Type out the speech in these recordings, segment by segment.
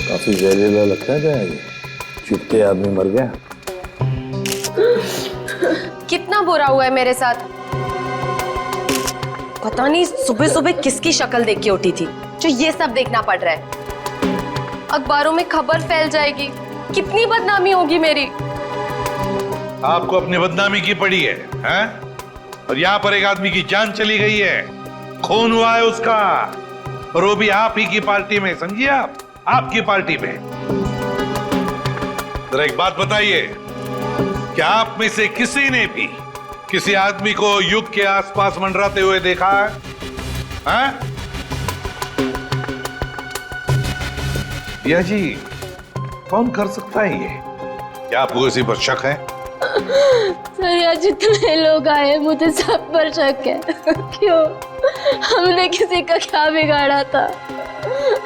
काफी जहरीला लगता है। चुपके आदमी मर गया। कितना बुरा हुआ है मेरे साथ। पता नहीं सुबह सुबह किसकी शक्ल देख के उठी थी जो ये सब देखना पड़ रहा है। अखबारों में खबर फैल जाएगी, कितनी बदनामी होगी मेरी। आपको अपनी बदनामी की पड़ी है, हैं? और यहाँ पर एक आदमी की जान चली गई है, खून हुआ है उसका, और वो भी आप ही की पार्टी में। समझिए आप, आपकी पार्टी में। जरा एक बात बताइए, क्या आप में से किसी ने भी किसी आदमी को युग के आसपास मंडराते हुए देखा है? हैं? या जी, कौन कर सकता है ये? क्या आपको किसी पर शक है? सर यहाँ जितने लोग आए मुझे सब पर शक है। क्यों? हमने किसी का क्या बिगाड़ा था?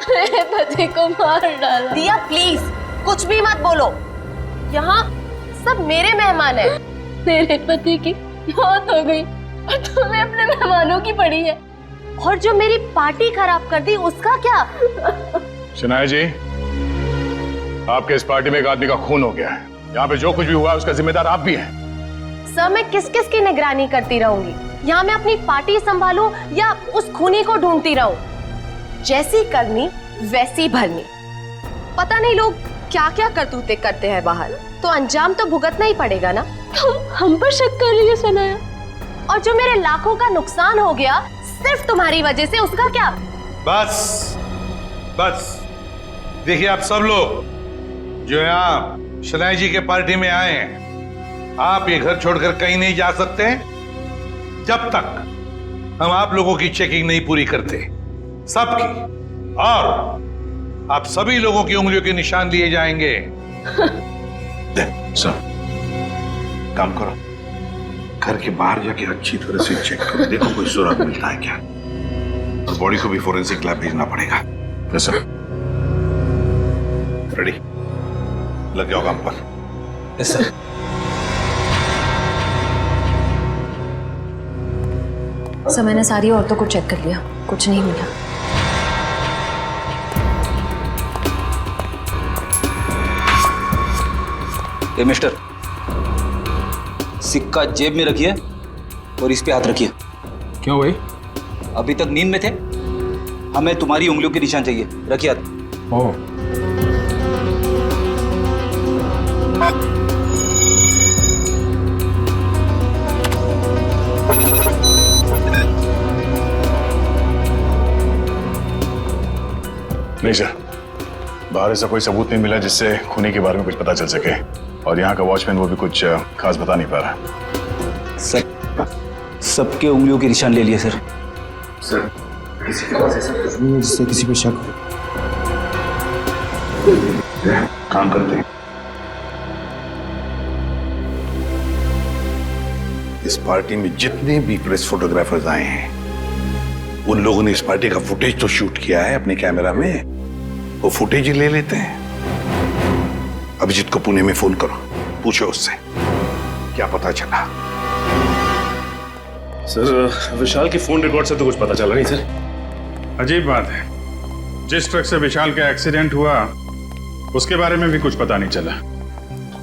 मेरे पति को मार डाला। दिया प्लीज कुछ भी मत बोलो, यहाँ सब मेरे मेहमान हैं। मेरे पति की मौत हो गई और तुम्हें अपने मेहमानों की पड़ी है। और जो मेरी पार्टी खराब कर दी उसका क्या? शनाया जी, आपके इस पार्टी में एक आदमी का खून हो गया है। यहाँ पे जो कुछ भी हुआ उसका जिम्मेदार आप भी हैं। सर मैं किस किस की निगरानी करती रहूंगी? यहाँ मैं अपनी पार्टी संभालूं या उस खूनी को ढूंढती रहूं? जैसी करनी वैसी भरनी। पता नहीं लोग क्या क्या करतूते करते हैं बाहर, तो अंजाम तो भुगतना ही पड़ेगा ना। हम पर शक कर रही है सनाया? और जो मेरे लाखों का नुकसान हो गया सिर्फ तुम्हारी वजह से, उसका क्या? बस बस देखिए, आप सब लोग जो यहाँ शनाया जी के पार्टी में आए हैं, आप ये घर छोड़कर कहीं नहीं जा सकते जब तक हम आप लोगों की चेकिंग नहीं पूरी करते, सबकी। और आप सभी लोगों की उंगलियों के निशान लिए जाएंगे। सर, काम करो, घर के बाहर जाके अच्छी तरह से चेक करो, देखो कोई सुराग मिलता है क्या। और बॉडी को भी फोरेंसिक लैब भेजना पड़ेगा। Yes sir. रेडी, लग जाओ काम पर। Yes sir. सर मैंने सारी औरतों को चेक कर लिया, कुछ नहीं मिला। ए मिस्टर, सिक्का जेब में रखिए और इस पे हाथ रखिए। क्यों भाई? अभी तक नींद में थे, हमें तुम्हारी उंगलियों के निशान चाहिए। रखिए हाथ। ओह, नहीं सर, बाहर ऐसा कोई सबूत नहीं मिला जिससे खूनी के बारे में कुछ पता चल सके। और यहाँ का वॉचमैन वो भी कुछ खास बता नहीं पा रहा। सर, सबके उंगलियों के निशान ले लिए सर। सर, किसी के पास ऐसा कुछ नहीं है जिससे किसी पे शक हो। काम करते हैं। इस पार्टी में जितने भी प्रेस फोटोग्राफर्स आए हैं, उन लोगों ने इस पार्टी का फुटेज तो शूट किया है अपने कैमरा में। वो फुटेज ही ले लेते हैं। अभिजीत को पुणे में फोन करो, पूछो उससे क्या पता चला। सर, विशाल के फोन रिकॉर्ड से तो कुछ पता चला नहीं सर। अजीब बात है, जिस ट्रक से विशाल का एक्सीडेंट हुआ उसके बारे में भी कुछ पता नहीं चला।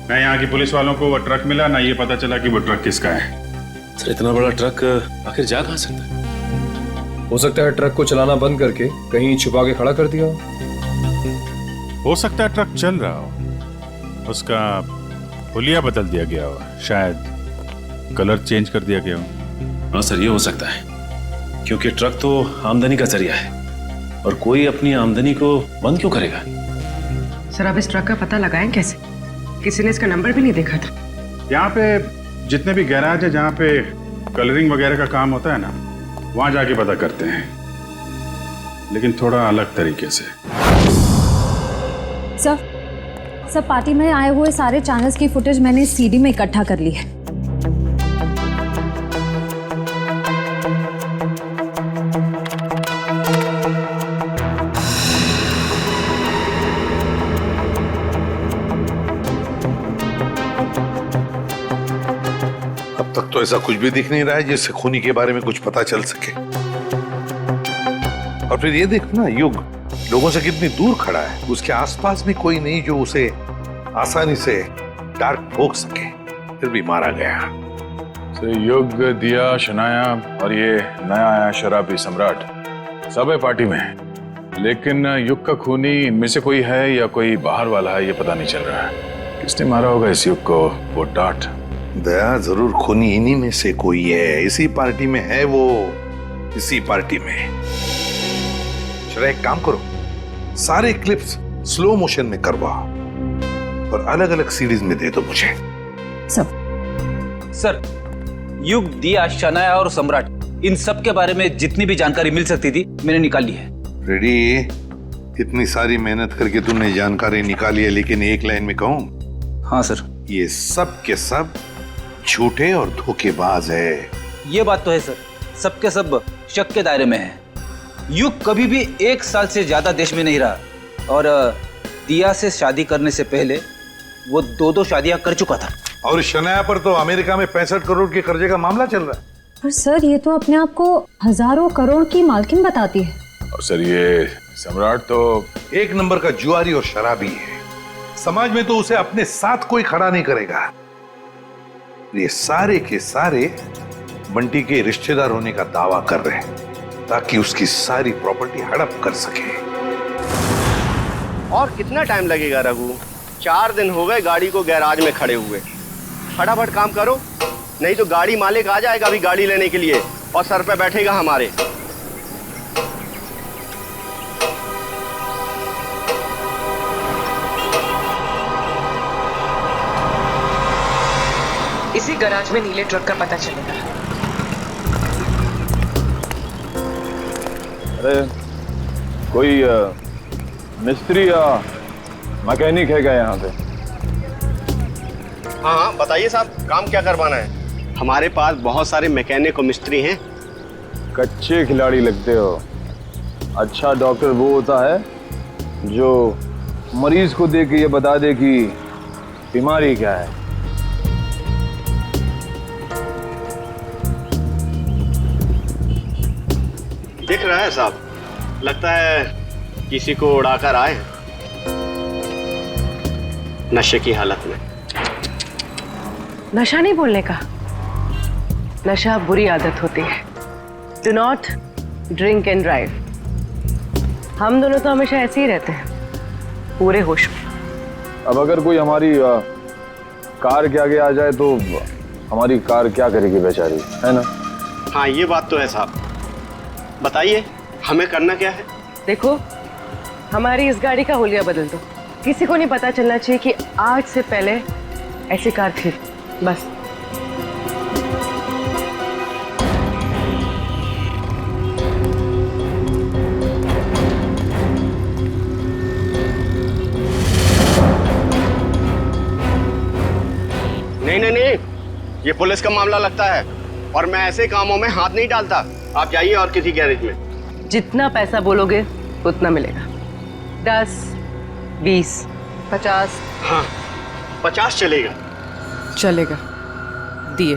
ना यहाँ की पुलिस वालों को वो ट्रक मिला, ना ये पता चला कि वो ट्रक किसका है। सर, इतना बड़ा ट्रक आखिर जा कहाँ सकता है? हो सकता है ट्रक को चलाना बंद करके कहीं छुपा के खड़ा कर दिया हो सकता है ट्रक चल रहा हो, उसका हुलिया बदल दिया गया हो, शायद कलर चेंज कर दिया गया हो। हाँ सर, ये हो सकता है, क्योंकि ट्रक तो आमदनी का जरिया है और कोई अपनी आमदनी को बंद क्यों करेगा? सर, अब इस ट्रक का पता लगाएं कैसे? किसी ने इसका नंबर भी नहीं देखा था। यहाँ पे जितने भी गैराज है जहाँ पे कलरिंग वगैरह का काम होता है ना, वहाँ जाके पता करते हैं, लेकिन थोड़ा अलग तरीके से। सर, पार्टी में आए हुए सारे चैनल्स की फुटेज मैंने सीडी में इकट्ठा कर ली है। अब तक तो ऐसा कुछ भी दिख नहीं रहा है जिससे खूनी के बारे में कुछ पता चल सके। और फिर ये देखो ना, युग लोगों से कितनी दूर खड़ा है, उसके आसपास भी कोई नहीं जो उसे आसानी से डार्क ठोक सके, फिर भी मारा गया। युग, दिया, शनाया और ये नया आया शराबी सम्राट सब है पार्टी में, लेकिन युग का खूनी इनमें से कोई है या कोई बाहर वाला है ये पता नहीं चल रहा है। किसने मारा होगा इस युग को? वो डांट दया, जरूर खूनी इन्हीं में से कोई है, इसी पार्टी में है वो, इसी पार्टी में। चलो एक काम करो, सारे क्लिप्स स्लो मोशन में करवाओ और अलग अलग सीरीज में दे दो मुझे। सर, युग, दिया, शनाया और सम्राट, इन सब के बारे में जितनी भी जानकारी मिल सकती थी मैंने निकाल ली है। रेडी, इतनी सारी मेहनत करके तुमने जानकारी निकाली है, लेकिन एक लाइन में कहूं? हाँ सर। ये सब के सब झूठे और धोखेबाज है। ये बात तो है सर, सबके सब शक के दायरे में है। युग कभी भी 1 साल से ज्यादा देश में नहीं रहा और दिया से शादी करने से पहले वो 2 शादियां कर चुका था। और शनाया पर तो अमेरिका में 65 करोड़ के कर्जे का मामला चल रहा है। पर सर ये तो अपने आप को हजारों करोड़ की मालकिन बताती है। और सर ये सम्राट तो एक नंबर का जुआरी और शराबी है, समाज में तो उसे अपने साथ कोई खड़ा नहीं करेगा। ये सारे के सारे बंटी के रिश्तेदार होने का दावा कर रहे हैं ताकि उसकी सारी प्रॉपर्टी हड़प कर सके। और कितना टाइम लगेगा रघु? 4 दिन हो गए गाड़ी को गैराज में खड़े हुए। फटाफट काम करो, नहीं तो गाड़ी मालिक आ जाएगा अभी गाड़ी लेने के लिए और सर पे बैठेगा हमारे। इसी गैराज में नीले ट्रक का पता चलेगा। अरे कोई मिस्त्री या मैकेनिक है क्या यहाँ पे? हाँ हाँ बताइए साहब, काम क्या करवाना है? हमारे पास बहुत सारे मैकेनिक और मिस्त्री हैं। कच्चे खिलाड़ी लगते हो। अच्छा डॉक्टर वो होता है जो मरीज को देख के ये बता दे कि बीमारी क्या है। दिख रहा है साहब, लगता है किसी को उड़ाकर आए हैं नशे की हालत में। नशा नहीं बोलने का, नशा बुरी आदत होती है। Do not drink and drive. हम दोनों तो हमेशा ऐसे ही रहते हैं, पूरे होश में। अब अगर कोई हमारी कार के आगे आ जाए तो हमारी कार क्या करेगी बेचारी, है ना? हाँ ये बात तो है साहब। बताइए हमें करना क्या है? देखो, हमारी इस गाड़ी का हुलिया बदल दो। किसी को नहीं पता चलना चाहिए कि आज से पहले ऐसी कार थी, बस। नहीं नहीं नहीं, ये पुलिस का मामला लगता है और मैं ऐसे कामों में हाथ नहीं डालता। आप जाइए और किसी गैरेज में। जितना पैसा बोलोगे उतना मिलेगा। 10, 20, 50। हाँ 50 चलेगा। चलेगा, दिए।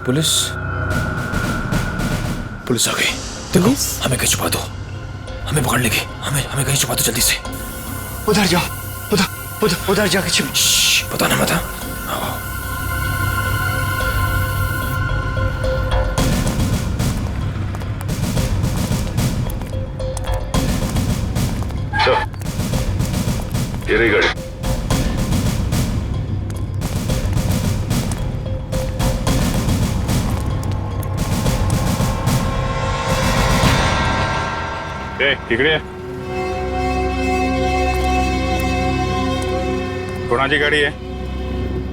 पुलिस आ गई। देखो, हमें कहीं छुपा दो, हमें पकड़ लेगी। हमें कहीं छुपा दो जल्दी से। उधर जाओ, उधर जाके छिप। पता ना मत। ये रही गाड़ी। ठीक है, कौन जी गाड़ी है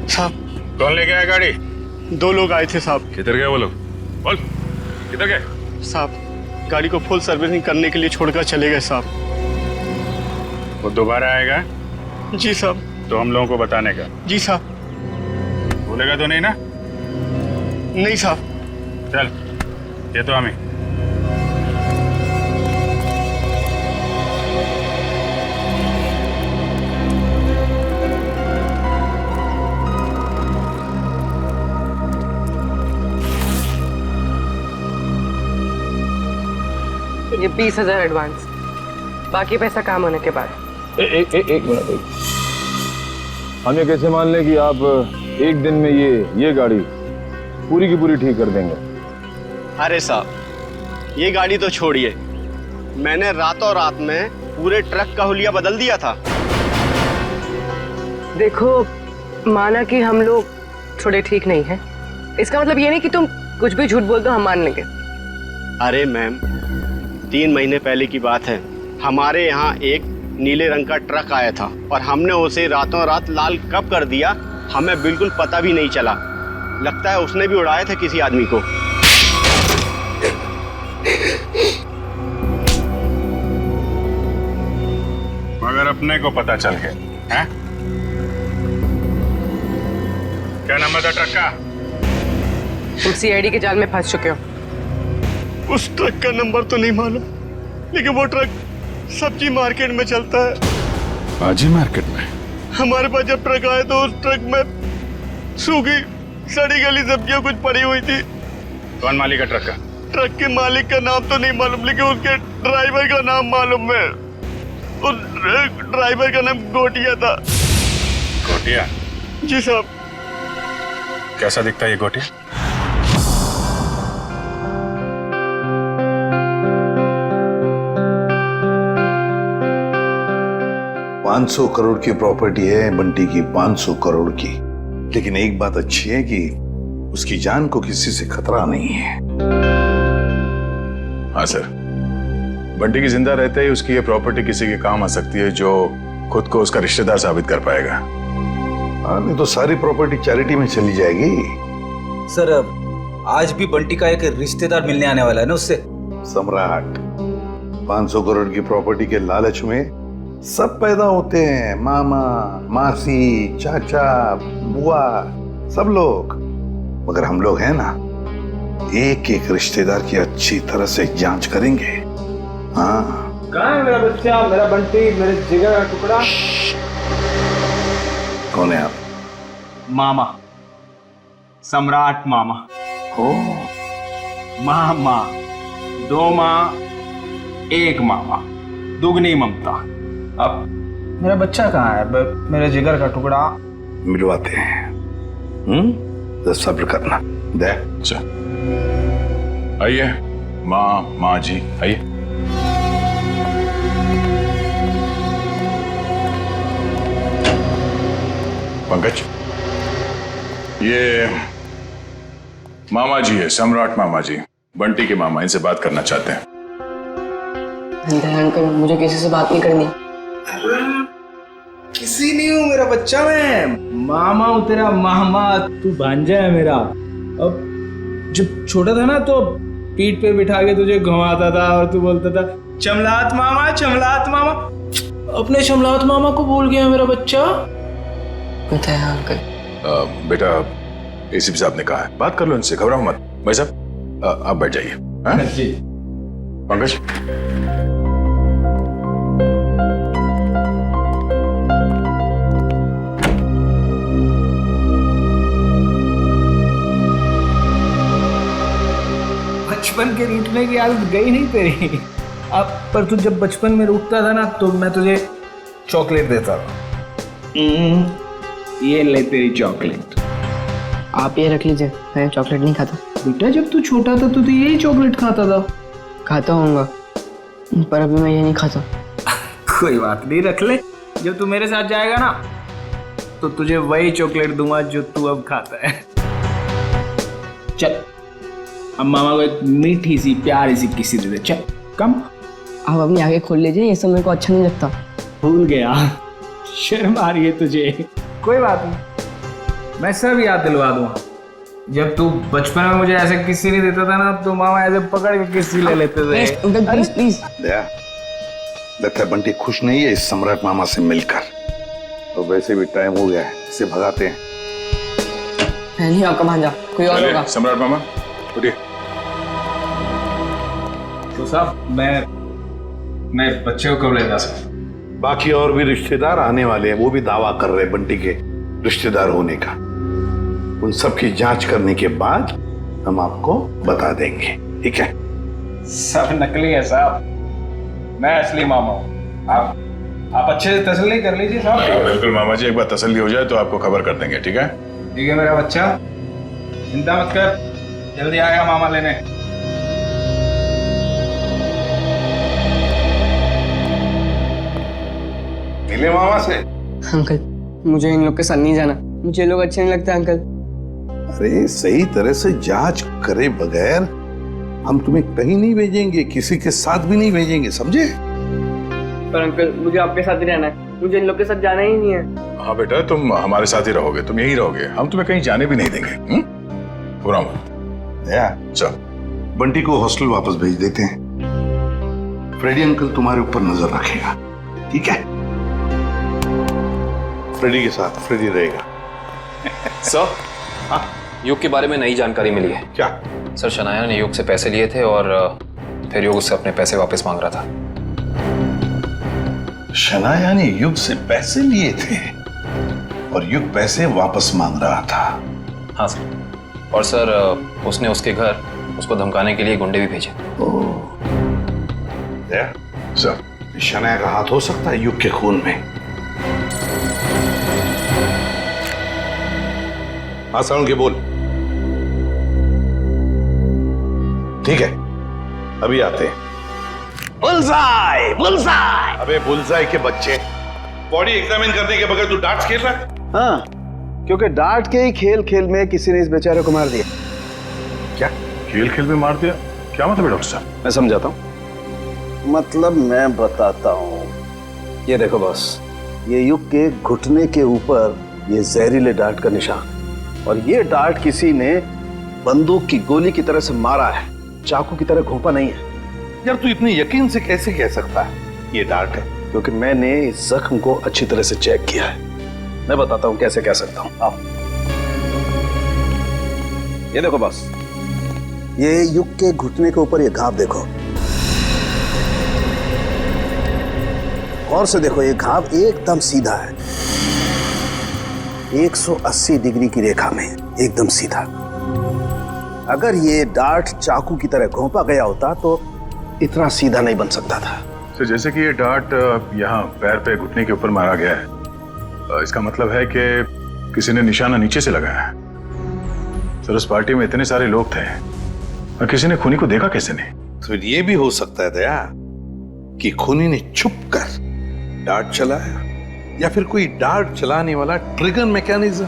साहब? कौन लेके आया गाड़ी? 2 लोग आए थे साहब। किधर गए वो लोग? बोल, किधर गए? साहब गाड़ी को फुल सर्विसिंग करने के लिए छोड़कर चले गए साहब। वो दोबारा आएगा? जी साहब। तो हम लोगों को बताने का? जी साहब। भूलेगा तो नहीं ना? नहीं साहब। चल, ये तो हमें। ये 20,000 एडवांस, बाकी पैसा काम होने के बाद। एक मिनट। हम ये कैसे मान लें कि आप एक दिन में ये गाड़ी पूरी की पूरी ठीक कर देंगे? अरे साहब, ये गाड़ी तो छोड़िए, मैंने रातों रात में पूरे ट्रक का हुलिया बदल दिया था। देखो, माना कि हम लोग थोड़े ठीक नहीं हैं, इसका मतलब ये नहीं कि तुम कुछ भी झूठ बोल दो हम मान लेंगे। अरे मैम, 3 महीने पहले की बात है, हमारे यहाँ एक नीले रंग का ट्रक आया था और हमने उसे रातों रात लाल कब कर दिया हमें बिल्कुल पता भी नहीं चला। लगता है उसने भी उड़ाया था किसी आदमी को। मगर अपने को पता चल गया है? क्या नंबर था ट्रक का? तुम सीआईडी के जाल में फंस चुके हो। उस ट्रक का नंबर तो नहीं मालूम, लेकिन वो ट्रक सब्जी मार्केट में चलता है। सब्जी मार्केट में? हमारे पास जब ट्रक आया तो उस ट्रक में सूखी सड़ी गली सब्जियां कुछ पड़ी हुई थी। कौन मालिक है ट्रक का? ट्रक के मालिक का नाम तो नहीं मालूम, लेकिन उसके ड्राइवर का नाम मालूम है। उस ड्राइवर का नाम गोटिया था। गोटिया? जी साहब। कैसा दिखता है ये गोटिया? $500 करोड़ की प्रॉपर्टी है बंटी की, 500 करोड़ की। लेकिन एक बात अच्छी है कि उसकी जान को किसी से खतरा नहीं है। हाँ सर, बंटी की जिंदा रहते ही उसकी ये प्रॉपर्टी किसी के काम आ सकती है जो खुद को उसका रिश्तेदार साबित कर पाएगा। हाँ, नहीं तो सारी प्रॉपर्टी चैरिटी में चली जाएगी। सर, आज भी बंटी का एक रिश्तेदार मिलने आने वाला है ना उससे। सम्राट, 500 करोड़ की प्रॉपर्टी के लालच में सब पैदा होते हैं, मामा, मासी, चाचा, बुआ, सब लोग। मगर हम लोग हैं ना, एक एक रिश्तेदार की अच्छी तरह से जांच करेंगे। हाँ। कहाँ है मेरा बच्चा, मेरा बंटी, मेरे जिगर का टुकड़ा? कौन है आप? मामा, सम्राट मामा। ओ, मामा, 2 माँ 1 मामा, दुगनी ममता। अब मेरा बच्चा कहाँ है? मेरे जिगर का टुकड़ा। मिलवाते हैं। तो सब्र करना। दे। अच्छा, आइए माँ जी, आइए। पंकज, ये मामा जी है, सम्राट मामा जी, बंटी के मामा, इनसे बात करना चाहते हैं। ध्यान करो, मुझे किसी से बात नहीं करनी। किसी नहीं हूँ मेरा बच्चा, मैं मामा हूँ तेरा मामा, तू भांजा है मेरा। अब जब छोटा था ना तो पीठ पे बिठा के तुझे घुमाता था और तू बोलता था चमलात मामा, चमलात मामा। अपने चमलात मामा को भूल गया मेरा बच्चा। बेटा, एसीपी साहब ने कहा है, बात कर लो इनसे, घबराओ मत। भाई साहब, आप बैठ जाइए। जी पंकज, बचपन के रूठने की आदत गई नहीं तेरी। अब पर तू जब बचपन में रूठता था ना तो मैं तुझे चॉकलेट देता था। ये ले तेरी चॉकलेट। आप ये रख लीजिए, मैं चॉकलेट नहीं खाता। बेटा, जब तू छोटा था तो तू यही चॉकलेट खाता था। खाता होऊंगा, पर अभी मैं ये नहीं खाता। कोई बात नहीं, रख ले। जब तू मेरे साथ जाएगा ना तो तुझे वही चॉकलेट दूंगा जो तू अब खाता है। चल, अब मामा को एक मीठी सी प्यारी सी किसी दे दे। चल कम। आप अपनी आंखें खोल लीजिए, ये सब मेरे को अच्छा नहीं लगता। भूल गया, शर्म आ रही है तुझे। कोई बात नहीं, मैं सब याद दिलवा दूंगा। जब तू बचपन में मुझे ऐसे किसी नहीं देता था ना तो मामा ऐसे पकड़ के किसी ले लेते थे। Please please. लगता है बंटी खुश नहीं है इस सम्राट मामा से मिलकर। तो वैसे भी टाइम हो गया है, इसे भगाते हैं। नहीं आपका भांजा, कोई और होगा। सम्राट मामा उठिए। तो साहब, मैं बच्चे को कब ले जा सकता? बाकी और भी रिश्तेदार आने वाले हैं, वो भी दावा कर रहे हैं बंटी के रिश्तेदार होने का। उन सब की जांच करने के बाद हम आपको बता देंगे, ठीक है? सब नकली है साहब, मैं असली मामा हूँ। आप अच्छे से तसल्ली कर लीजिए साहब। बिल्कुल मामा जी, एक बार तसल्ली हो जाए तो आपको खबर कर देंगे, ठीक है? ठीक है मेरा बच्चा, चिंता मत कर, जल्दी आएगा मामा लेने। मिले मामा से? अंकल मुझे इन लोग के साथ नहीं जाना, मुझे लोग अच्छे नहीं लगते अंकल। अरे सही तरह से जांच करे बगैर हम तुम्हें कहीं नहीं भेजेंगे, किसी के साथ भी नहीं भेजेंगे, समझे? पर अंकल मुझे आपके साथ ही रहना है, मुझे इन लोग के साथ जाना ही नहीं है। हाँ बेटा, तुम हमारे साथ ही रहोगे, तुम यहीं रहोगे, हम तुम्हें कहीं जाने भी नहीं देंगे। पूरा मत या चल, बंटी को हॉस्टल वापस भेज देते हैं। फ्रेडी अंकल तुम्हारे ऊपर नजर रखेगा, ठीक है? फ्रेडी के साथ फ्रेडी रहेगा। सर, हाँ, युग के बारे में नई जानकारी मिली है। क्या? सर, शनाया ने युग से पैसे लिए थे और फिर युग उससे अपने पैसे वापस मांग रहा था। शनाया ने युग से पैसे लिए थे और युग पैसे वापस मांग रहा था? हाँ सर, और सर उसने उसके घर उसको धमकाने के लिए गुंडे भी भेजे। सर, शनाया का हाथ हो सकता है युग के खून में? हाँ साउंड के बोल। ठीक है, अभी आते हैं। Bullseye, bullseye. अबे बुलसाई के बच्चे, बॉडी एग्जामिन करने के बगैर तू डार्ट्स खेल रहा है? हाँ, क्योंकि डार्ट के ही खेल खेल में किसी ने इस बेचारे को मार दिया। क्या खेल खेल में मार दिया? क्या मतलब है डॉक्टर साहब? मैं समझाता हूँ। मतलब मैं बताता हूँ। ये देखो बॉस, ये युग के घुटने के ऊपर ये जहरीले डार्ट का निशान, और ये डार्ट किसी ने बंदूक की गोली की तरह से मारा है, चाकू की तरह घोंपा नहीं है। यार तू इतने यकीन से कैसे कह सकता है ये डार्ट है? क्योंकि मैंने इस जख्म को अच्छी तरह से चेक किया है। मैं बताता हूँ कैसे कह सकता हूँ। आओ, ये देखो बॉस, ये युग के घुटने के ऊपर ये घाव देखो, और से देखो, ये घाव एकदम सीधा है, 180 डिग्री की रेखा में एकदम सीधा। अगर ये डार्ट चाकू की तरह घोंपा गया होता तो इतना सीधा नहीं बन सकता था। तो जैसे कि ये डार्ट यहाँ पैर पे घुटने के ऊपर मारा गया है, इसका मतलब है कि किसी ने निशाना नीचे से लगाया है। सर, उस पार्टी में इतने सारे लोग थे और किसी ने खूनी को देखा कैसे नहीं? तो ये भी हो सकता है दया कि खूनी ने छुप कर डार्ट चलाया, या फिर कोई डार्ट चलाने वाला ट्रिगर मैकेनिज्म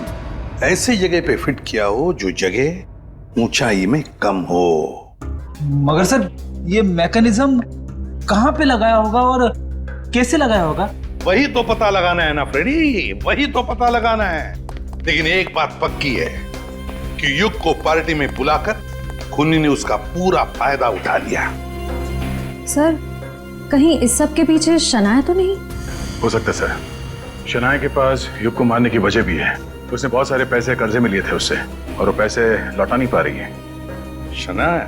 ऐसी जगह पे फिट किया हो जो जगह ऊंचाई में कम हो। मगर सर, ये मैकेनिज्म कहाँ पे लगाया होगा और कैसे लगाया होगा? वही तो पता लगाना है ना फ्रेडी, वही तो पता लगाना है। लेकिन एक बात पक्की है कि युग को पार्टी में बुलाकर खूनी ने उसका पूरा फायदा उठा लिया। सर, कहीं इस सब के पीछे शनाया तो नहीं? हो सकता है सर, शनाया के पास युग को मारने की वजह भी है। तो उसने बहुत सारे पैसे कर्जे में लिए थे उससे, और वो पैसे लौटा नहीं पा रही है। शनाया?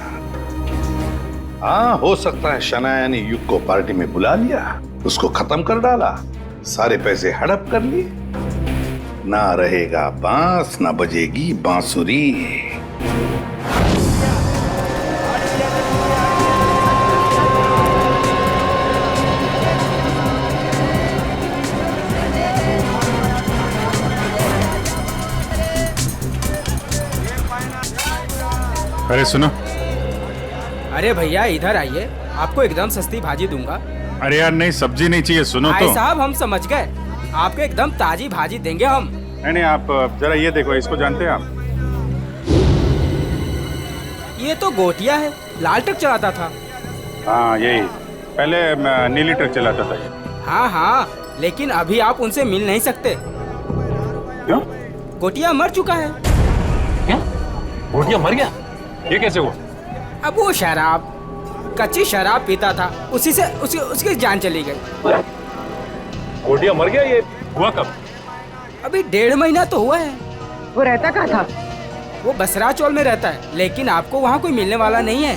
हाँ, हो सकता है शनाया ने युग को पार्टी में बुला लिया, उसको खत्म कर डाला, सारे पैसे हड़प कर लिए। ना रहेगा बांस, ना बजेगी बांसुरी। अरे सुनो। अरे भैया इधर आइए, आपको एकदम सस्ती भाजी दूंगा। अरे यार नहीं, सब्जी नहीं चाहिए, सुनो भाई तो। साहब, हम समझ गए, आपको एकदम ताजी भाजी देंगे हम। नहीं, आप जरा ये देखो, इसको जानते हैं आप? ये तो गोटिया है, लाल ट्रक चलाता था। हाँ यही, पहले नीली ट्रक चलाता था ये। हाँ हाँ, लेकिन अभी आप उनसे मिल नहीं सकते। क्यों? गोटिया मर चुका है। क्या? गोटिया मर गया? ये कैसे हुआ? अब वो शराब, कच्ची शराब पीता था, उसी से उसकी जान चली गई। गोटिया मर गया? ये हुआ कब? अभी 1.5 महीना तो हुआ है। वो रहता कहाँ था? वो बसरा चौल में रहता है, लेकिन आपको वहाँ कोई मिलने वाला नहीं है।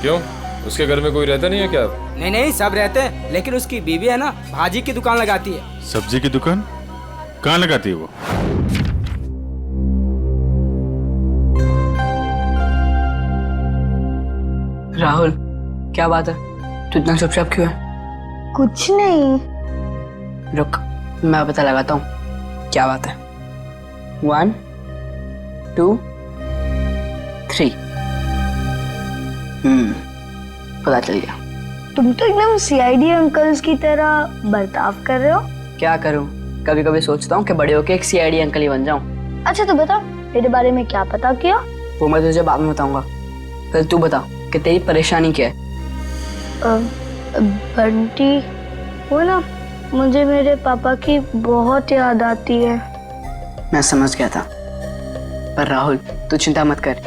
क्यों? उसके घर में कोई रहता नहीं है क्या? नहीं नहीं, सब रहते हैं, लेकिन उसकी बीवी है ना, भाजी की दुकान लगाती है। सब्जी की दुकान कहाँ लगाती है वो? राहुल, क्या बात है? तू इतना चुपचाप क्यों है? कुछ नहीं। रुक, मैं पता लगाता हूँ क्या बात है। 1 2 3। पता चल गया। तुम तो एकदम सीआईडी अंकल्स की तरह बर्ताव कर रहे हो। क्या करूँ, कभी कभी सोचता हूँ कि बड़े होके एक सीआईडी अंकल ही बन जाऊँ। अच्छा तो बता, तेरे बारे में क्या पता किया? वो मैं तुझे बाद में बताऊंगा। पहले तू बता कि तेरी परेशानी क्या है। बंटी, वो ना, मुझे मेरे पापा की बहुत याद आती है। मैं समझ गया था, पर राहुल तू चिंता मत कर।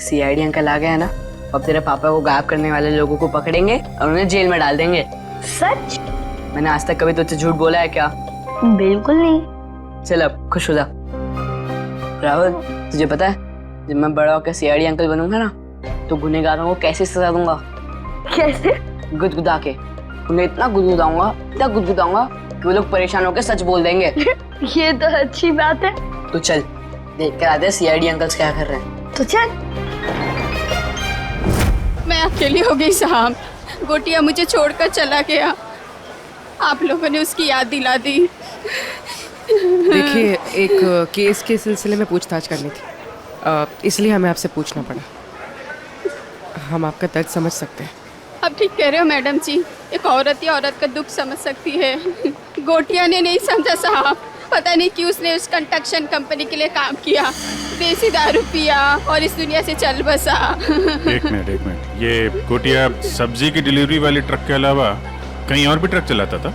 सीआईडी अंकल आ गया है ना, अब तेरे पापा को गायब करने वाले लोगों को पकड़ेंगे और उन्हें जेल में डाल देंगे। सच? मैंने आज तक कभी तुझसे झूठ बोला है क्या? बिल्कुल नहीं। चल अब खुश हो जा। राहुल तुझे पता है, जब मैं बड़ा होकर सीआईडी अंकल बनूंगा ना, तो गुनहगारों को कैसे सजा दूंगा? कैसे? गुदगुदा के। उन्हें इतना गुदगुदाऊंगा कि वो लोग परेशान होकर सच बोल देंगे। ये तो अच्छी बात है। तो चल देख कर आते सीआईडी अंकल्स क्या कर रहे हैं। तो चल। मैं अकेली हो गई साहब, गोटिया मुझे छोड़कर चला गया। आप लोगों ने उसकी याद दिला दी। देखिए, एक केस के सिलसिले में पूछताछ करनी थी, इसलिए हमें आपसे पूछना पड़ा। हम आपका दर्द समझ सकते हैं। अब ठीक कह रहे हो मैडम जी, एक औरत ही औरत का दुख समझ सकती है। गोटिया ने नहीं समझा साहब, पता नहीं क्यों उसने उस कंस्ट्रक्शन कंपनी के लिए काम किया, देसी दारू पिया और इस दुनिया से चल बसा। एक मिनट, ये गोटिया सब्जी की डिलीवरी वाली ट्रक के अलावा कहीं और भी ट्रक चलाता था?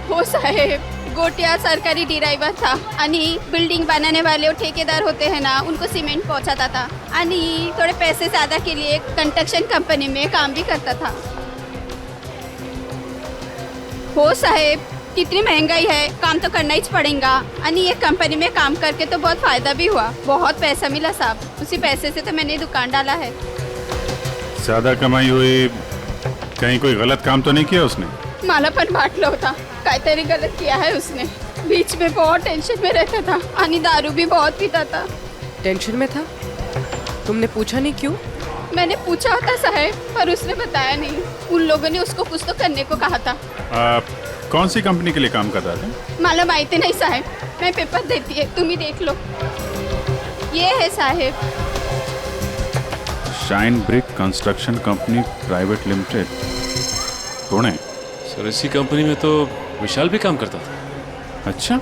हो साहेब, गोटिया सरकारी ड्राइवर था आणि बिल्डिंग बनाने वाले वो ठेकेदार होते हैं ना, उनको सीमेंट पहुंचाता था आणि थोड़े पैसे ज्यादा के लिए कंस्ट्रक्शन कंपनी में काम भी करता था। हो साहेब, कितनी महंगाई है, काम तो करना ही पड़ेगा। आणि ये कंपनी में काम करके तो बहुत फायदा भी हुआ, बहुत पैसा मिला साहब। उसी पैसे से तो मैंने दुकान डाला है। ज्यादा कमाई हुई, कहीं कोई गलत काम तो नहीं किया उसने? मला पण वाटलं होता काहीतरी गलत किया है उसने। बीच में बहुत टेंशन में रहता था आणि दारू भी बहुत पीता था। टेंशन में था? तुमने पूछा नहीं क्यों? मैंने पूछा होता साहब, पर उसने बताया नहीं। उन लोगों ने उसको कुछ तो करने को कहा था। कौन सी कंपनी के लिए काम कर रहा था? मला माहिती नहीं साहब, मैं पेपर देती है, तुम ही देख लो। ये है साहब, shine brick construction company private limited, Pune. Sir इसी कंपनी में तो विशाल भी काम करता था। अच्छा,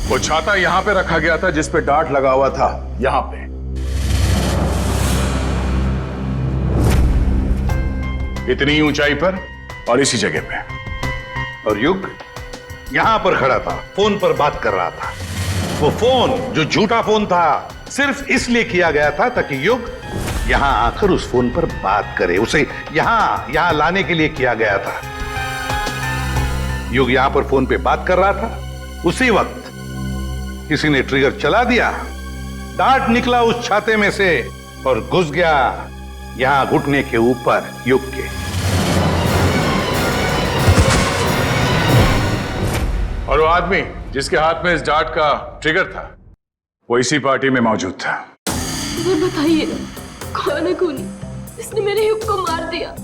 वो छाता यहां पे रखा गया था जिस पे डार्ट लगा हुआ था, यहां पे। इतनी ऊंचाई पर और इसी जगह पे। और युग यहां पर खड़ा था, फोन पर बात कर रहा था। वो फोन जो झूठा फोन था, सिर्फ इसलिए किया गया था ताकि युग यहां आकर उस फोन पर बात करे। उसे यहां लाने के लिए किया गया था। युग यहां पर फोन पे बात कर रहा था, उसी वक्त किसी ने ट्रिगर चला दिया, डार्ट निकला उस छाते में से और घुस गया यहां घुटने के ऊपर युग के। और वो आदमी जिसके हाथ में इस डार्ट का ट्रिगर था, वो इसी पार्टी में मौजूद था। मुझे बताइए कौन है खूनी, इसने मेरे युग को मार दिया?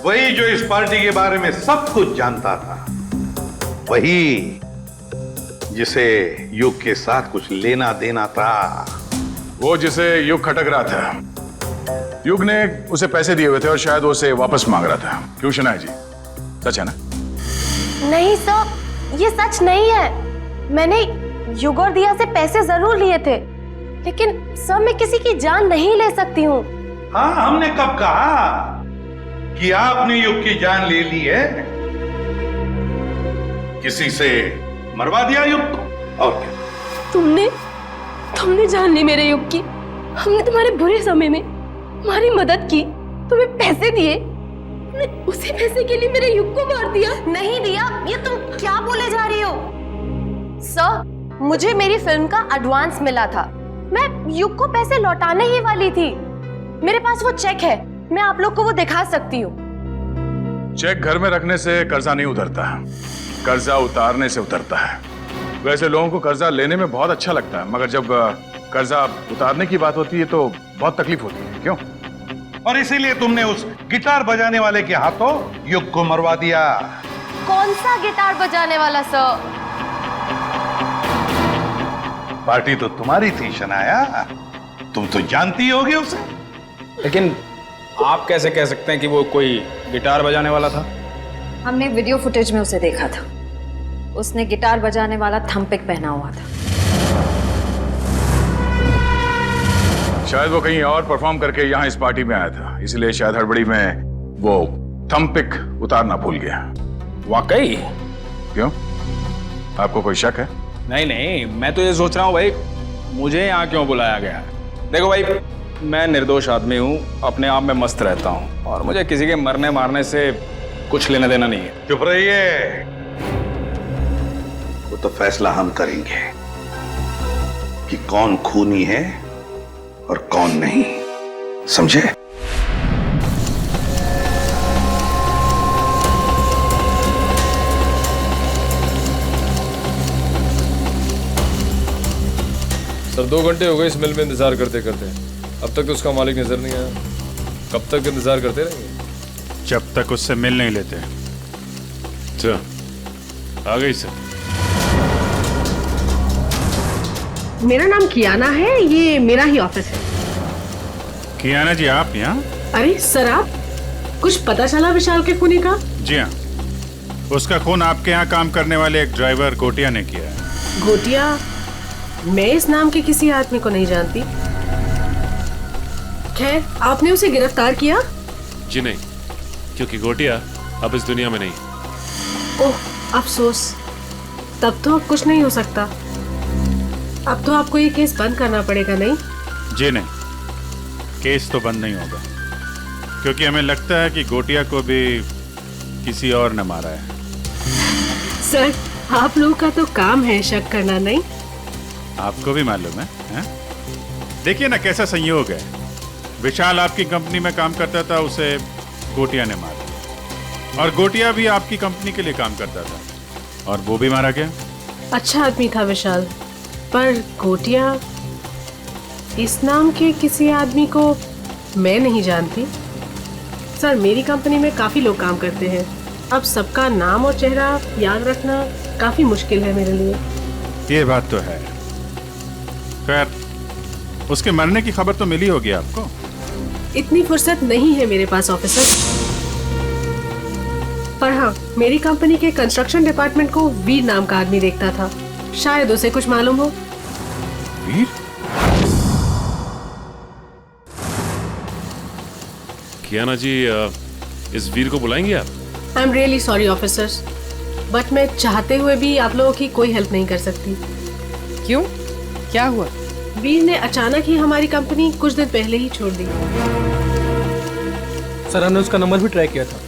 वही जो इस पार्टी के बारे में सब कुछ जानता था, वही जिसे युग के साथ कुछ लेना देना था। वो जिसे युग खटक रहा था। युग ने उसे पैसे दिए हुए थे और शायद वो उसे वापस मांग रहा था। क्यों शनाया जी, सच है ना? नहीं सर, ये सच नहीं है। मैंने युग और दिया से पैसे जरूर लिए थे, लेकिन सर मैं किसी की जान नहीं ले सकती हूँ। हाँ, हमने कब कहा कि आपने युग की जान ले ली है? किसी से मरवा दिया युग को, और क्या? तुमने जान ली मेरे युग की। हमने तुम्हारे बुरे समय में तुम्हारी मदद की, तुम्हें पैसे दिए, उसी पैसे के लिए मेरे युग को मार दिया। नहीं दिया, ये तुम क्या बोले जा रही हो? सर, मुझे मेरी फिल्म का एडवांस मिला था, मैं युग को पैसे लौटाने ही वाली थी। मेरे पास वो चेक है, मैं आप लोग को वो दिखा सकती हूँ। चेक घर में रखने से कर्जा नहीं उतरता, कर्जा उतारने से उतरता है। वैसे लोगों को कर्जा लेने में बहुत अच्छा लगता है, मगर जब कर्जा उतारने की बात होती है तो बहुत तकलीफ होती है। क्यों? और इसीलिए तुमने उस गिटार बजाने वाले के हाथों युग को मरवा दिया। कौन सा गिटार बजाने वाला सर? पार्टी तो तुम्हारी थी शनाया, तुम तो जानती होगी उसे। लेकिन आप कैसे कह सकते हैं कि वो कोई गिटार बजाने वाला था? हमने वीडियो फुटेज में उसे देखा था। उसने गिटार बजाने वाला थंपिक पहना हुआ था। शायद वो कहीं और परफॉर्म करके यहाँ इस पार्टी में आया था, इसलिए शायद हड़बड़ी में वो थंपिक उतारना भूल गया। वाकई? क्यों, आपको कोई शक है? नहीं नहीं, मैं तो ये सोच रहा हूँ भाई, मुझे यहाँ क्यों बुलाया गया? देखो भाई, मैं निर्दोष आदमी हूँ, अपने आप में मस्त रहता हूँ और मुझे किसी के मरने मारने से कुछ लेना देना नहीं है। चुप रहिए। वो तो फैसला हम करेंगे कि कौन खूनी है और कौन नहीं, समझे? सर 2 घंटे हो गए इस मिल में इंतजार करते करते, अब तक तो उसका मालिक नजर नहीं आया। कब तक इंतजार करते रहेंगे? जब तक उससे मिल नहीं लेते। अच्छा, आ गई सर। मेरा नाम कियाना है, ये मेरा ही ऑफिस है। कियाना जी, आप यहाँ? अरे सर, आप कुछ पता चला विशाल के खूनी का? जी हाँ, उसका खून आपके यहाँ काम करने वाले एक ड्राइवर गोटिया ने किया है। गोटिया? मैं इस नाम के किसी आदमी को नहीं जानती। खैर, आपने उसे गिरफ्तार किया? जी नहीं, क्योंकि गोटिया अब इस दुनिया में नहीं। ओह, अफसोस। तब तो अब कुछ नहीं हो सकता। अब तो आपको ये केस बंद करना पड़ेगा, नहीं? जी नहीं, केस तो बंद नहीं होगा, क्योंकि हमें लगता है कि गोटिया को भी किसी और ने मारा है। सर, आप लोगों का तो काम है शक करना, नहीं? आपको भी मालूम है? देखिए ना कैसा संयोग है। विशाल आपकी कंपनी में काम करता था, उसे गोटिया ने मारा, और गोटिया भी आपकी कंपनी के लिए काम करता था और वो भी मारा गया। अच्छा आदमी था विशाल, पर गोटिया इस नाम के किसी आदमी को मैं नहीं जानती। सर, मेरी कंपनी में काफ़ी लोग काम करते हैं, अब सबका नाम और चेहरा याद रखना काफ़ी मुश्किल है मेरे लिए। ये बात तो है। खैर, उसके मरने की खबर तो मिली होगी आपको? इतनी फुर्सत नहीं है मेरे पास ऑफिसर, पर हाँ, मेरी कंपनी के कंस्ट्रक्शन डिपार्टमेंट को वीर नाम का आदमी देखता था, शायद उसे कुछ मालूम हो। वीर? कियाना जी, इस वीर को बुलाएंगे आप? I am really sorry officers, but मैं चाहते हुए भी आप लोगों की कोई हेल्प नहीं कर सकती। क्यों? क्या हुआ? वीर ने अचानक ही हमारी कंपनी कुछ दिन पहले ही छोड़ दी। सर, हमने उसका नंबर भी ट्राई किया था,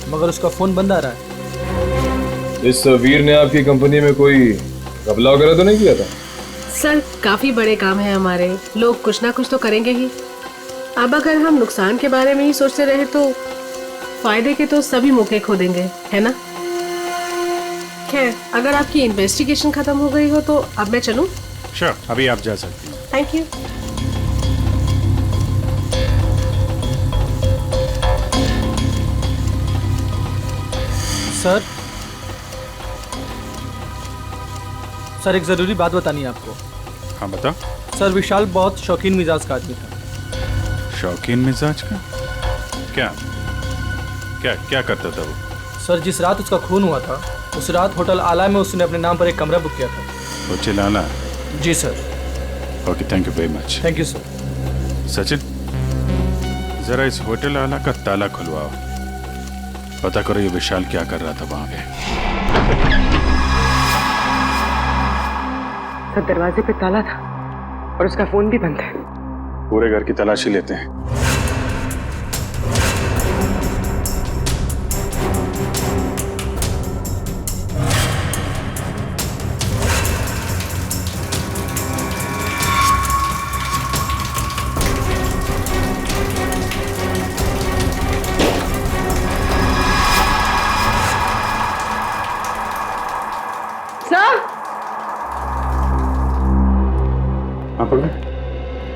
मगर उसका फोन बंद आ रहा है। इस वीर ने आपकी कंपनी में कोई घपला वगैरह तो नहीं किया था? सर, काफी बड़े काम है हमारे, लोग कुछ ना कुछ तो करेंगे ही। अब अगर हम नुकसान के बारे में ही सोचते रहे तो फायदे के तो सभी मौके खो देंगे, है ना? खैर, अगर आपकी इन्वेस्टिगेशन खत्म हो गई हो तो अब मैं चलूं? श्योर, अभी आप जा सकती हैं। Thank you. सर, एक जरूरी बात बतानी है आपको। हाँ बताओ। सर, विशाल बहुत शौकीन मिजाज का आदमी था। शौकीन मिजाज का? क्या क्या क्या करता था वो? सर, जिस रात उसका खून हुआ था, उस रात होटल आला में उसने अपने नाम पर एक कमरा बुक किया था। होटल आला? जी sir. Okay, thank you very much. Thank you sir. Sachin, जरा इस होटल आला का ताला खुलवाओ, पता करो ये विशाल क्या कर रहा था वहां पे। सर, दरवाजे पे ताला था और उसका फोन भी बंद है। पूरे घर की तलाशी लेते हैं।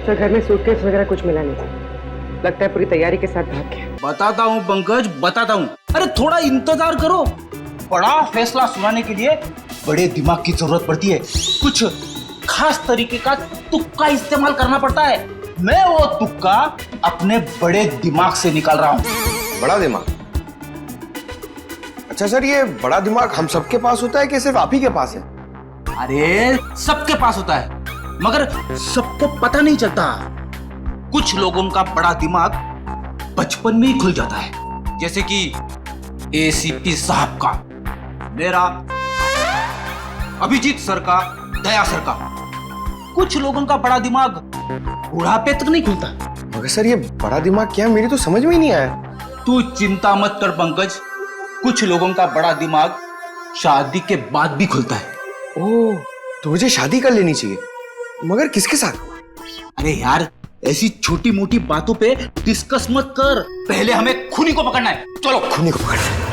सर, घर में सूटकेस वगैरह कुछ मिला नहीं था। लगता है पूरी तैयारी के साथ भाग गया। बताता हूँ पंकज, बताता हूँ। अरे थोड़ा इंतजार करो। बड़ा फैसला सुनाने के लिए बड़े दिमाग की जरूरत पड़ती है। कुछ खास तरीके का तुक्का इस्तेमाल करना पड़ता है। मैं वो तुक्का अपने बड़े दिमाग से निकाल रहा हूँ। बड़ा दिमाग? अच्छा सर, ये बड़ा दिमाग हम सबके पास होता है कि सिर्फ आप ही के पास है? अरे सबके पास होता है, मगर सबको पता नहीं चलता। कुछ लोगों का बड़ा दिमाग बचपन में ही खुल जाता है, जैसे कि एसीपी साहब का, मेरा, अभिजीत सर का, दया सर का। कुछ लोगों का बड़ा दिमाग बुढ़ापे तक नहीं खुलता। मगर सर ये बड़ा दिमाग क्या है, मेरी तो समझ में ही नहीं आया। तू चिंता मत कर पंकज, कुछ लोगों का बड़ा दिमाग शादी के बाद भी खुलता है। ओह, तो मुझे शादी कर लेनी चाहिए, मगर किसके साथ? अरे यार, ऐसी छोटी मोटी बातों पे डिस्कस मत कर, पहले हमें खूनी को पकड़ना है। चलो खूनी को पकड़ना है।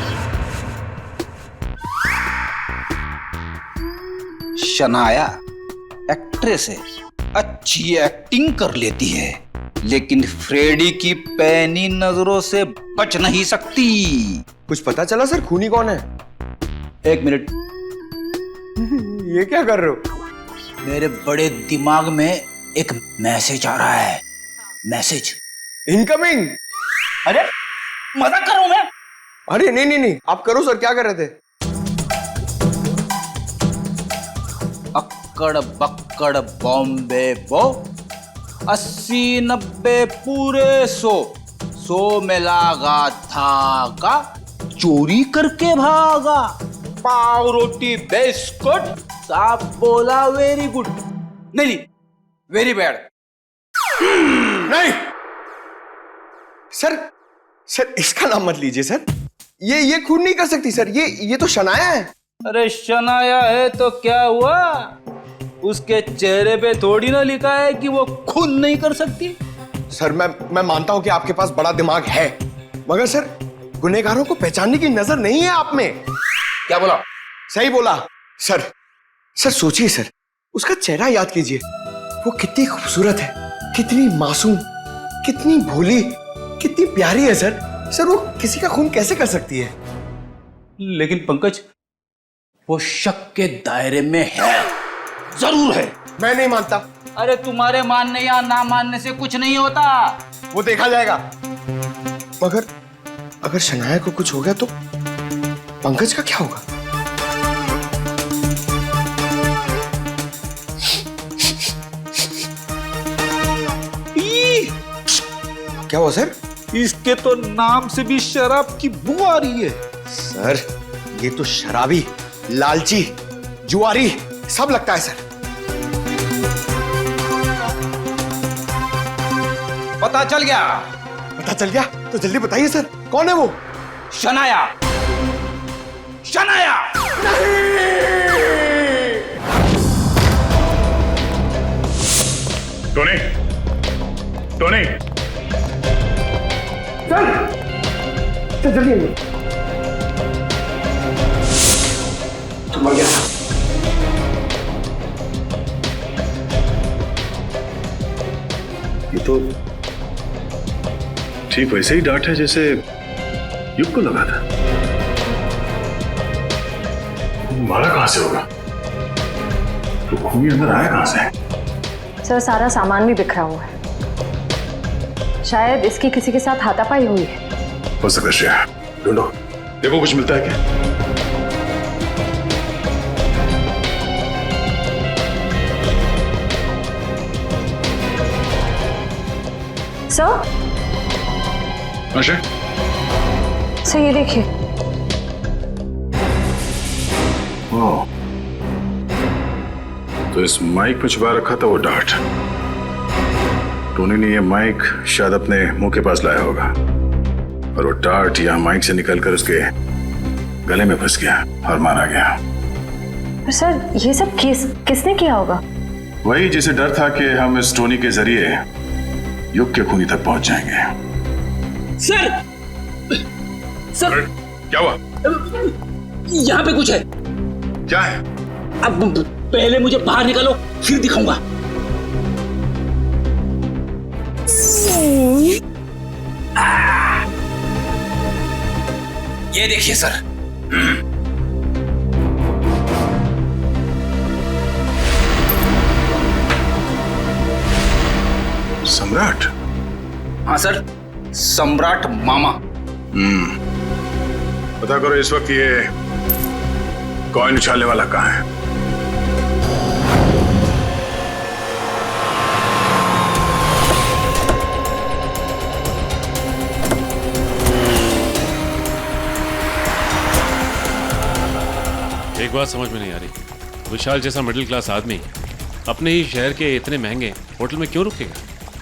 शनाया एक्ट्रेस है, अच्छी एक्टिंग कर लेती है, लेकिन फ्रेडी की पैनी नजरों से बच नहीं सकती। कुछ पता चला सर खूनी कौन है? एक मिनट। ये क्या कर रहे हो? मेरे बड़े दिमाग में एक मैसेज आ रहा है। Message incoming. अरे मजाक कर रहा हूं मैं। अरे नहीं नहीं नहीं, आप करो सर, क्या कर रहे थे? अक्कड़ बक्कड़ बॉम्बे बो, 80-90 पूरे 100 में लागा धागा, चोरी करके भागा, पाव रोटी बिस्कुट, साहब बोला वेरी गुड। नहीं, वेरी बैड। नहीं सर इसका नाम मत लीजिए सर। ये खून नहीं कर सकती सर, ये तो शनाया है। अरे शनाया है तो क्या हुआ? उसके चेहरे पे थोड़ी ना लिखा है कि वो खून नहीं कर सकती। सर मैं मानता हूं कि आपके पास बड़ा दिमाग है, मगर सर गुनहगारों को पहचानने की नजर नहीं है आप में। क्या बोला? सही बोला सर। सर सोचिए सर, उसका चेहरा याद कीजिए, वो कितनी खूबसूरत है, कितनी मासूम, कितनी भोली, कितनी प्यारी है सर। सर वो किसी का खून कैसे कर सकती है? लेकिन पंकज, वो शक के दायरे में है, जरूर है। मैं नहीं मानता। अरे तुम्हारे मानने या ना मानने से कुछ नहीं होता, वो देखा जाएगा। मगर अगर शनाया को कुछ हो गया तो पंकज का क्या होगा? क्या हुआ सर? इसके तो नाम से भी शराब की बू आ रही है। सर ये तो शराबी, लालची, जुआरी सब लगता है सर। पता चल गया? पता चल गया तो जल्दी बताइए सर, कौन है वो? शनाया। शनाया टोनी, टोनी, चल जल्दी। तुम आ गया। ये तो ठीक वैसे ही डांट है जैसे युग को लगा था। मारा कहां से होगा? तो खूनी अंदर आया कहां से? सर सारा सामान भी बिखरा हुआ है, शायद इसकी किसी के साथ हाथापाई हुई है। हो सकता है श्रेया, ढूंढो, देखो कुछ मिलता है क्या? सर, सर ये देखिए। ओह, तो इस माइक में छुपा रखा था वो डार्ट। टोनी ने ये माइक शायद अपने मुंह के पास लाया होगा और वो डार्ट यहाँ माइक से निकलकर उसके गले में फंस गया और मारा गया। पर सर ये सब किसने किया होगा? वही जिसे डर था कि हम इस टोनी के जरिए युग के खूनी तक पहुंच जाएंगे। सर, सर क्या हुआ? यहाँ पे कुछ है। क्या है? अब पहले मुझे बाहर निकालो, फिर दिखाऊंगा। ये देखिए सर। सम्राट? हाँ सर, सम्राट मामा। पता करो इस वक्त ये कॉइन उछालने वाला कहाँ है। एक बात समझ में नहीं आ रही, विशाल जैसा मिडिल क्लास आदमी अपने ही शहर के इतने महंगे होटल में क्यों रुकेगा?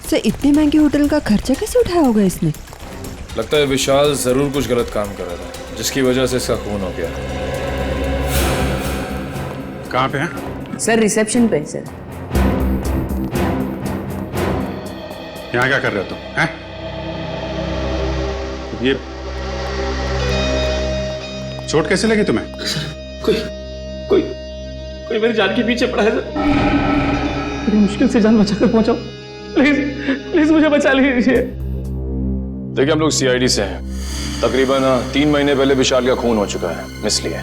सर इतने महंगे होटल का खर्चा कैसे उठाया होगा इसने? लगता है विशाल जरूर कुछ गलत काम कर रहा था, जिसकी वजह से इसका खून हो गया। कहाँ पे है? सर रिसेप्शन पे सर। यहाँ क्या कर रहे हो तुम? हैं? ये चोट कैसे लगी तुम्हें? कोई मेरी जान के पीछे पड़ा है सर। बड़ी मुश्किल से जान बचाकर पहुंचा। प्लीज मुझे बचा लीजिए। देखिए हम लोग सीआईडी से हैं। तकरीबन 3 महीने पहले विशाल का खून हो चुका है, इसलिए।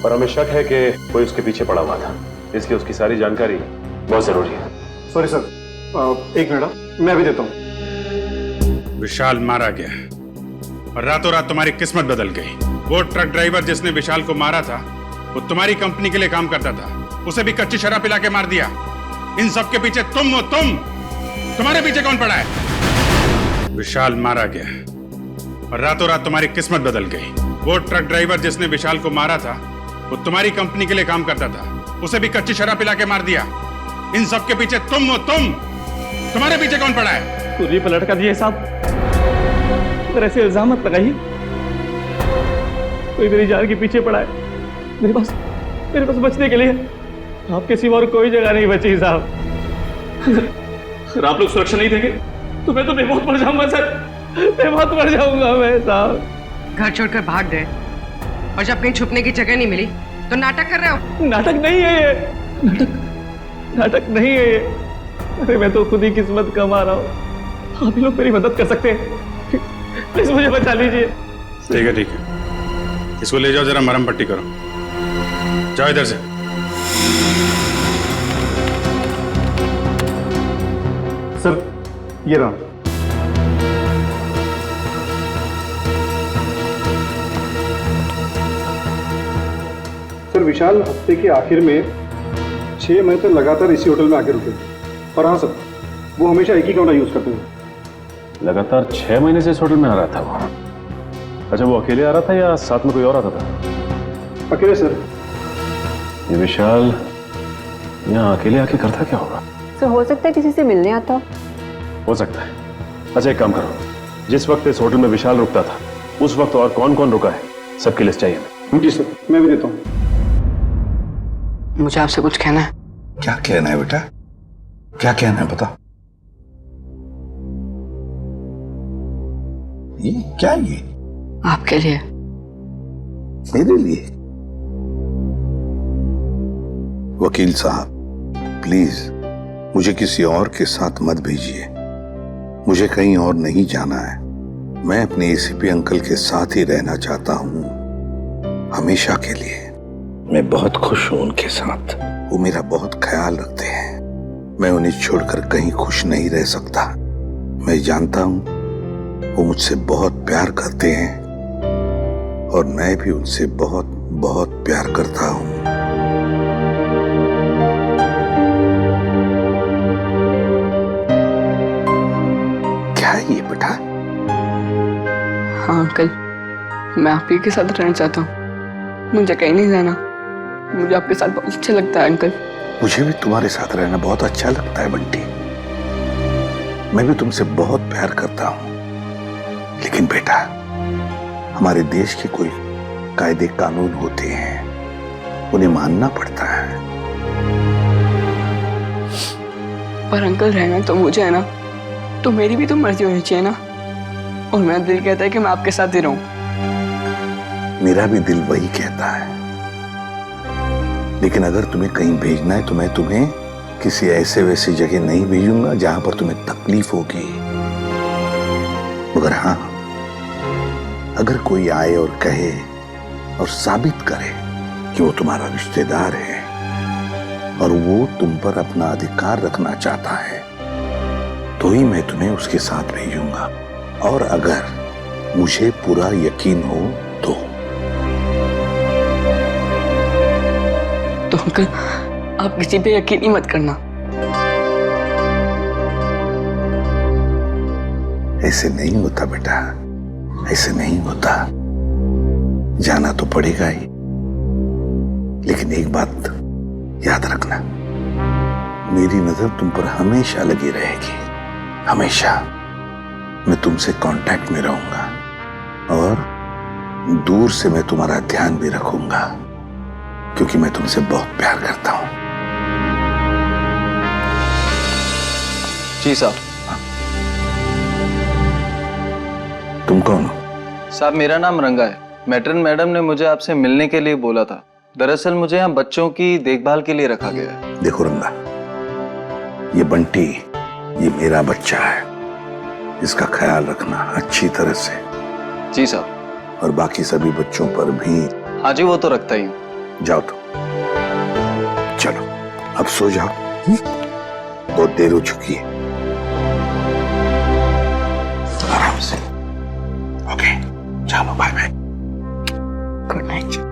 और हमें शक है कि कोई उसके पीछे पड़ा हुआ था, इसलिए उसकी सारी जानकारी बहुत जरूरी है। सॉरी सर, 1 मिनट मैं भी देता हूँ। विशाल मारा गया और रातों रात तुम्हारी किस्मत बदल गई। वो ट्रक ड्राइवर जिसने विशाल को मारा था वो तुम्हारी कंपनी के लिए काम करता था, उसे भी कच्ची शराब पिला के मार दिया। इन सब के पीछे तुम हो। तुम्हारे पीछे कौन पड़ा है? विशाल मारा गया और रातों रात तुम्हारी किस्मत बदल गई। वो ट्रक ड्राइवर जिसने विशाल को मारा था वो तुम्हारी कंपनी के लिए काम करता था, उसे भी कच्ची शराब पिला के मार दिया। इन सब के पीछे तुम हो। तुम्हारे पीछे कौन पड़ा है? पूरी पलट कर दिए साहब। तरह से इल्जाम मत लगाइए। कोई मेरी जान के पीछे पड़ा है। मेरे पास बचने के लिए आपके सिवा और कोई जगह नहीं बची साहब। अगर आप लोग सुरक्षा नहीं देंगे तो मैं बेमौत मर जाऊंगा सर। बेमौत मर जाऊंगा मैं साहब। घर छोड़कर भाग गए और जब कहीं छुपने की जगह नहीं मिली तो नाटक कर रहे हो। नाटक नहीं है ये। नाटक नहीं है ये। अरे मैं तो खुद ही किस्मत कमा रहा हूँ। आप लोग मेरी मदद कर सकते हैं। प्लीज मुझे बचा लीजिए। ठीक है ठीक है, इसको ले जाओ, जरा मरहम पट्टी करो। जाओ इधर से। सर ये रहा। सर विशाल हफ्ते के आखिर में 6 महीने तक लगातार इसी होटल में आके रुके। और हाँ सर, वो हमेशा एक ही कमरा यूज करते हैं। लगातार 6 महीने से इस होटल में आ रहा था वो? अच्छा, वो अकेले आ रहा था या साथ में कोई और आता था? अकेले सर। ये विशाल यहाँ अकेले आके करता क्या होगा? सर हो सकता है किसी से मिलने आता हो सकता है। अच्छा एक काम करो, जिस वक्त इस होटल में विशाल रुकता था उस वक्त और कौन कौन रुका है सबकी लिस्ट चाहिए हमें। जी सर, मैं भी देता हूँ। मुझे आपसे कुछ कहना है। क्या कहना है बेटा? क्या कहना है बता। ये क्या? ये आपके लिए। मेरे लिए? वकील साहब प्लीज मुझे किसी और के साथ मत भेजिए। मुझे कहीं और नहीं जाना है। मैं अपने एसीपी अंकल के साथ ही रहना चाहता हूँ, हमेशा के लिए। मैं बहुत खुश हूँ उनके साथ। वो मेरा बहुत ख्याल रखते हैं। मैं उन्हें छोड़कर कहीं खुश नहीं रह सकता। मैं जानता हूँ वो मुझसे बहुत प्यार करते हैं और मैं भी उनसे बहुत बहुत प्यार करता हूँ। क्या है ये बेटा? हाँ अंकल, मैं आप ही के साथ रहना चाहता हूँ। मुझे कहीं नहीं जाना। मुझे आपके साथ बहुत अच्छा लगता है अंकल। मुझे भी तुम्हारे साथ रहना बहुत अच्छा लगता है बंटी। मैं भी तुमसे बहुत प्यार करता हूँ। लेकिन बेटा, हमारे देश के कोई कायदे कानून होते हैं, उन्हें मानना पड़ता है। पर अंकल रहना तो मुझे है ना, तो मेरी भी तो मर्जी होनी चाहिए ना। और मेरा दिल कहता है कि मैं आपके साथ ही रहूं। मेरा भी दिल वही कहता है। लेकिन अगर तुम्हें कहीं भेजना है तो मैं तुम्हें किसी ऐसे वैसी जगह नहीं भेजूंगा जहां पर तुम्हें तकलीफ होगी। मगर हाँ, अगर कोई आए और कहे और साबित करे कि वो तुम्हारा रिश्तेदार है और वो तुम पर अपना अधिकार रखना चाहता है, तो ही मैं तुम्हें उसके साथ भेजूंगा। और अगर मुझे पूरा यकीन हो तो अंकल आप किसी पे यकीन ही मत करना। ऐसे नहीं होता बेटा, ऐसे नहीं होता। जाना तो पड़ेगा ही, लेकिन एक बात याद रखना, मेरी नजर तुम पर हमेशा लगी रहेगी, हमेशा। मैं तुमसे कांटेक्ट में रहूंगा और दूर से मैं तुम्हारा ध्यान भी रखूंगा, क्योंकि मैं तुमसे बहुत प्यार करता हूं। जी साहब। तुम कौन हो? साहब मेरा नाम रंगा है। मैट्रन मैडम ने मुझे आपसे मिलने के लिए बोला था। दरअसल मुझे यहाँ बच्चों की देखभाल के लिए रखा गया है। देखो रंगा, ये बंटी, ये मेरा बच्चा है, इसका ख्याल रखना अच्छी तरह से। जी साहब। और बाकी सभी बच्चों पर भी। हाँ जी, वो तो रखता ही हूँ। जाओ तो, चलो अब सो जाओ, बहुत देर हो चुकी है। आराम से। ओके, चलो बाय बाय। Good night.